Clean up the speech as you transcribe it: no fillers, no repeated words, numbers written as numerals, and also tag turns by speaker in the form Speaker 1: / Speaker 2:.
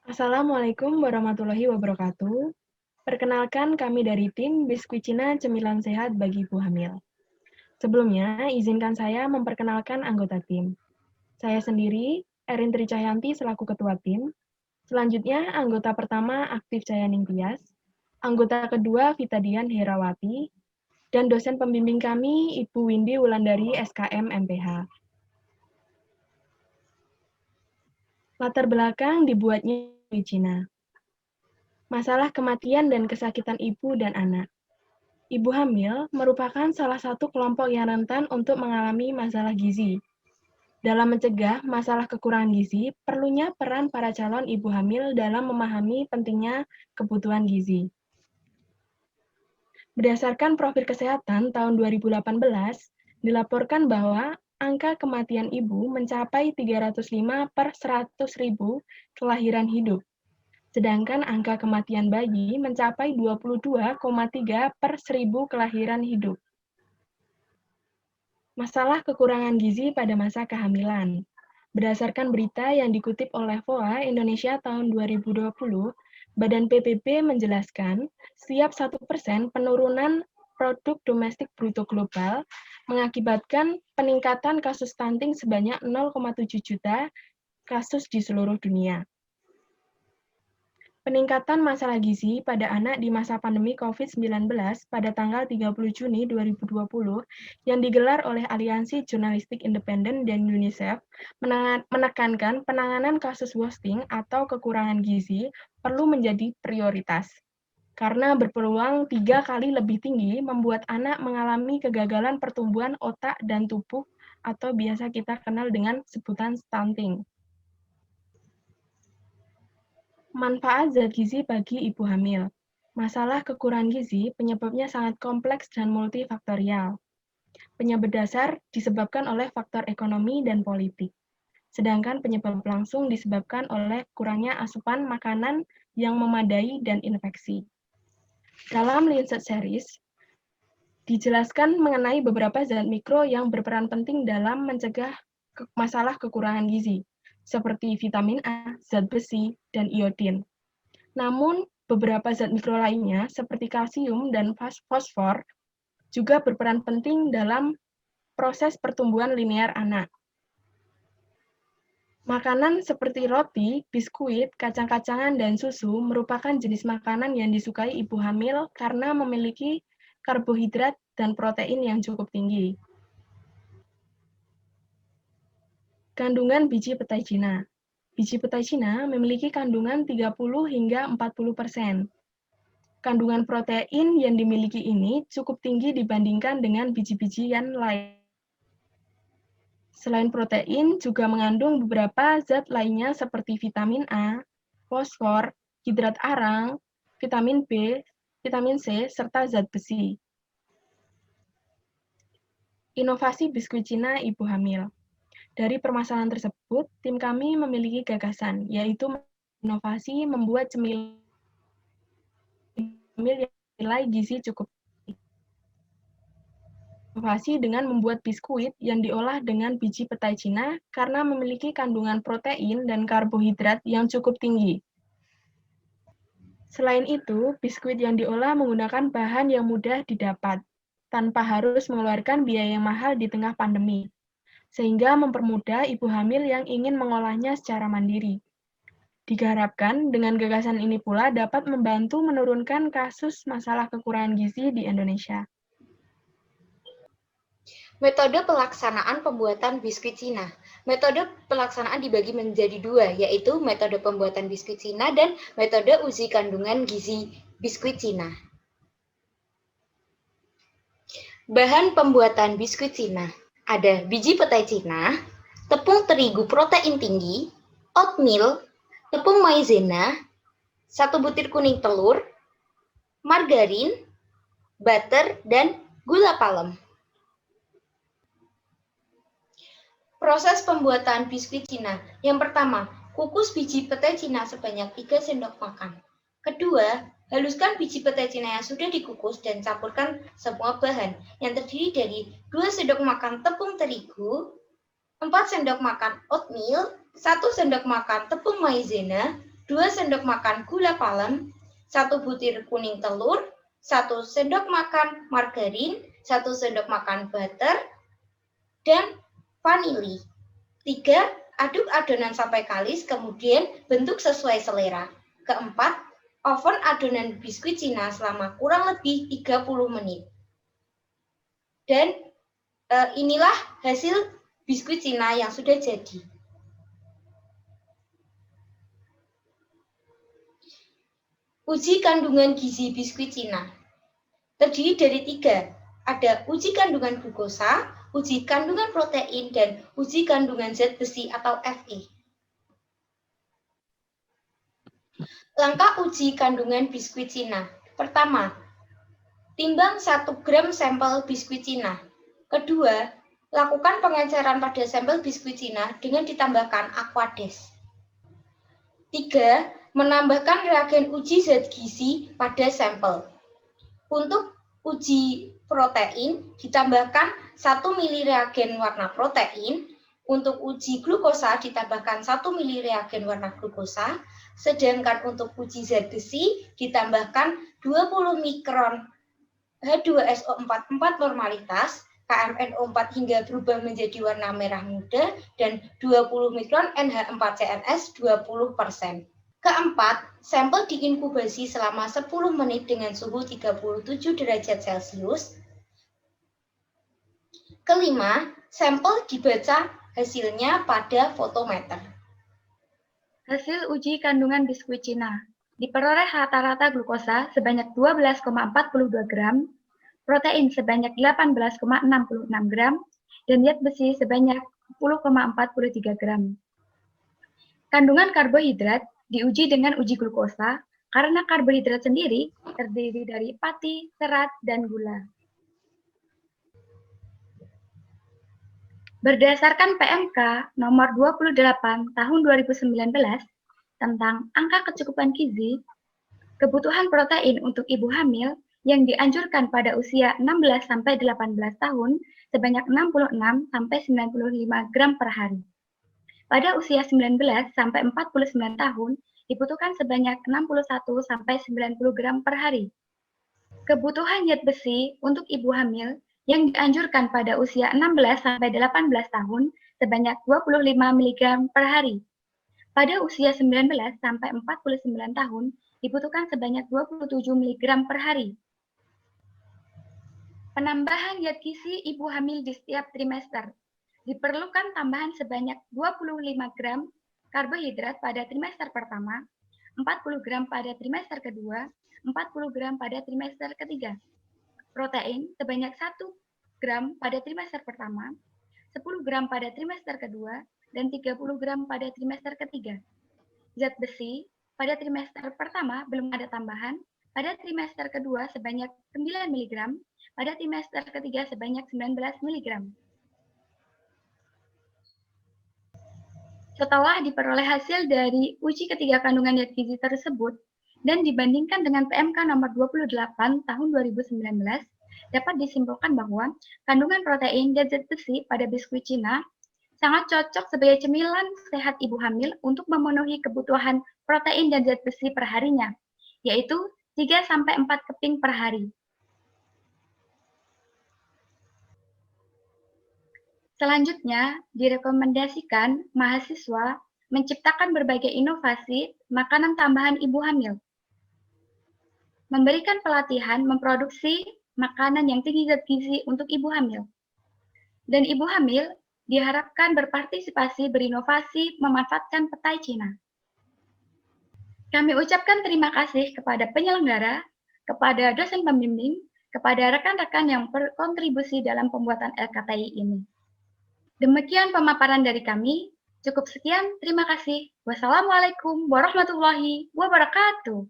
Speaker 1: Assalamualaikum warahmatullahi wabarakatuh. Perkenalkan kami dari tim Biskuit Cina Cemilan Sehat bagi Ibu Hamil. Sebelumnya, izinkan saya memperkenalkan anggota tim. Saya sendiri, Erin Tricahyanti selaku Ketua Tim. Selanjutnya, anggota pertama Aktif Cayaning Tias, anggota kedua Vita Dian Herawati, dan dosen pembimbing kami Ibu Windy Wulandari SKM MPH. Latar belakang dibuatnya di Cina. Masalah kematian dan kesakitan ibu dan anak. Ibu hamil merupakan salah satu kelompok yang rentan untuk mengalami masalah gizi. Dalam mencegah masalah kekurangan gizi, perlunya peran para calon ibu hamil dalam memahami pentingnya kebutuhan gizi. Berdasarkan profil kesehatan tahun 2018, dilaporkan bahwa angka kematian ibu mencapai 305 per 100.000 kelahiran hidup. Sedangkan angka kematian bayi mencapai 22,3 per 1.000 kelahiran hidup. Masalah kekurangan gizi pada masa kehamilan. Berdasarkan berita yang dikutip oleh VOA Indonesia tahun 2020, Badan PBB menjelaskan setiap 1% penurunan produk domestik bruto global mengakibatkan peningkatan kasus stunting sebanyak 0,7 juta kasus di seluruh dunia. Peningkatan masalah gizi pada anak di masa pandemi COVID-19 pada tanggal 30 Juni 2020 yang digelar oleh Aliansi Jurnalistik Independen dan UNICEF menekankan penanganan kasus wasting atau kekurangan gizi perlu menjadi prioritas. Karena berpeluang 3 kali lebih tinggi membuat anak mengalami kegagalan pertumbuhan otak dan tubuh atau biasa kita kenal dengan sebutan stunting. Manfaat zat gizi bagi ibu hamil. Masalah kekurangan gizi penyebabnya sangat kompleks dan multifaktorial. Penyebab dasar disebabkan oleh faktor ekonomi dan politik. Sedangkan penyebab langsung disebabkan oleh kurangnya asupan makanan yang memadai dan infeksi. Dalam Lancet Series, dijelaskan mengenai beberapa zat mikro yang berperan penting dalam mencegah masalah kekurangan gizi, seperti vitamin A, zat besi, dan iodin. Namun, beberapa zat mikro lainnya, seperti kalsium dan fosfor, juga berperan penting dalam proses pertumbuhan linear anak. Makanan seperti roti, biskuit, kacang-kacangan, dan susu merupakan jenis makanan yang disukai ibu hamil karena memiliki karbohidrat dan protein yang cukup tinggi. Kandungan biji petai Cina. Biji petai Cina memiliki kandungan 30 hingga 40%. Kandungan protein yang dimiliki ini cukup tinggi dibandingkan dengan biji-bijian lain. Selain protein, juga mengandung beberapa zat lainnya seperti vitamin A, fosfor, hidrat arang, vitamin B, vitamin C, serta zat besi. Inovasi biskuit Cina ibu hamil. Dari permasalahan tersebut, tim kami memiliki gagasan, yaitu inovasi membuat cemilan yang nilai gizi cukup. Inovasi dengan membuat biskuit yang diolah dengan biji petai Cina karena memiliki kandungan protein dan karbohidrat yang cukup tinggi. Selain itu, biskuit yang diolah menggunakan bahan yang mudah didapat, tanpa harus mengeluarkan biaya yang mahal di tengah pandemi, sehingga mempermudah ibu hamil yang ingin mengolahnya secara mandiri. Diharapkan dengan gagasan ini pula dapat membantu menurunkan kasus masalah kekurangan gizi di Indonesia.
Speaker 2: Metode pelaksanaan pembuatan biskuit Cina. Metode pelaksanaan dibagi menjadi dua, yaitu metode pembuatan biskuit Cina dan metode uji kandungan gizi biskuit Cina. Bahan pembuatan biskuit Cina. Ada biji petai Cina, tepung terigu protein tinggi, oatmeal, tepung maizena, 1 butir kuning telur, margarin, butter, dan gula palem. Proses pembuatan biskuit Cina. Yang pertama, kukus biji petai Cina sebanyak 3 sendok makan. Kedua, haluskan biji petai Cina yang sudah dikukus dan campurkan semua bahan yang terdiri dari 2 sendok makan tepung terigu, 4 sendok makan oatmeal, 1 sendok makan tepung maizena, 2 sendok makan gula palem, 1 butir kuning telur, 1 sendok makan margarin, 1 sendok makan butter, dan vanili. 3. Aduk adonan sampai kalis, kemudian bentuk sesuai selera. Keempat, oven adonan biskuit Cina selama kurang lebih 30 menit. Dan inilah hasil biskuit Cina yang sudah jadi. Uji kandungan gizi biskuit Cina terdiri dari 3. Ada uji kandungan glukosa, uji kandungan protein, dan uji kandungan zat besi atau Fe. Langkah uji kandungan biskuit Cina. Pertama, timbang 1 gram sampel biskuit Cina. Kedua, lakukan pengenceran pada sampel biskuit Cina dengan ditambahkan Aquades. 3. Menambahkan reagen uji zat gizi pada sampel. Untuk uji protein, ditambahkan 1 ml reagen warna protein. Untuk uji glukosa, ditambahkan 1 ml reagen warna glukosa. Sedangkan untuk uji zat besi, ditambahkan 20 mikron H2SO4 4 normalitas, KMNO4 hingga berubah menjadi warna merah muda, dan 20 mikron NH4CNS 20%. Keempat, sampel diinkubasi selama 10 menit dengan suhu 37 derajat Celcius. Kelima, sampel dibaca hasilnya pada fotometer.
Speaker 3: Hasil uji kandungan biskuit Cina. Diperoleh rata-rata glukosa sebanyak 12,42 gram, protein sebanyak 18,66 gram, dan zat besi sebanyak 10,43 gram. Kandungan karbohidrat diuji dengan uji glukosa karena karbohidrat sendiri terdiri dari pati, serat, dan gula. Berdasarkan PMK nomor 28 tahun 2019 tentang angka kecukupan gizi, kebutuhan protein untuk ibu hamil yang dianjurkan pada usia 16-18 tahun sebanyak 66-95 gram per hari. Pada usia 19-49 tahun dibutuhkan sebanyak 61-90 gram per hari. Kebutuhan zat besi untuk ibu hamil yang dianjurkan pada usia 16-18 tahun sebanyak 25 mg per hari. Pada usia 19-49 tahun dibutuhkan sebanyak 27 mg per hari. Penambahan zat gizi ibu hamil di setiap trimester. Diperlukan tambahan sebanyak 25 gram karbohidrat pada trimester pertama, 40 gram pada trimester kedua, 40 gram pada trimester ketiga. Protein sebanyak 1 gram pada trimester pertama, 10 gram pada trimester kedua, dan 30 gram pada trimester ketiga. Zat besi pada trimester pertama belum ada tambahan, pada trimester kedua sebanyak 9 mg, pada trimester ketiga sebanyak 19 mg. Setelah diperoleh hasil dari uji ketiga kandungan zat gizi tersebut dan dibandingkan dengan PMK nomor 28 tahun 2019, dapat disimpulkan bahwa kandungan protein dan zat besi pada biskuit Cina sangat cocok sebagai cemilan sehat ibu hamil untuk memenuhi kebutuhan protein dan zat besi per harinya, yaitu 3-4 keping per hari. Selanjutnya, direkomendasikan mahasiswa menciptakan berbagai inovasi makanan tambahan ibu hamil. Memberikan pelatihan memproduksi makanan yang tinggi zat gizi untuk ibu hamil. Dan ibu hamil diharapkan berpartisipasi berinovasi memanfaatkan petai Cina. Kami ucapkan terima kasih kepada penyelenggara, kepada dosen pembimbing, kepada rekan-rekan yang berkontribusi dalam pembuatan LKTI ini. Demikian pemaparan dari kami. Cukup sekian, terima kasih. Wassalamualaikum warahmatullahi wabarakatuh.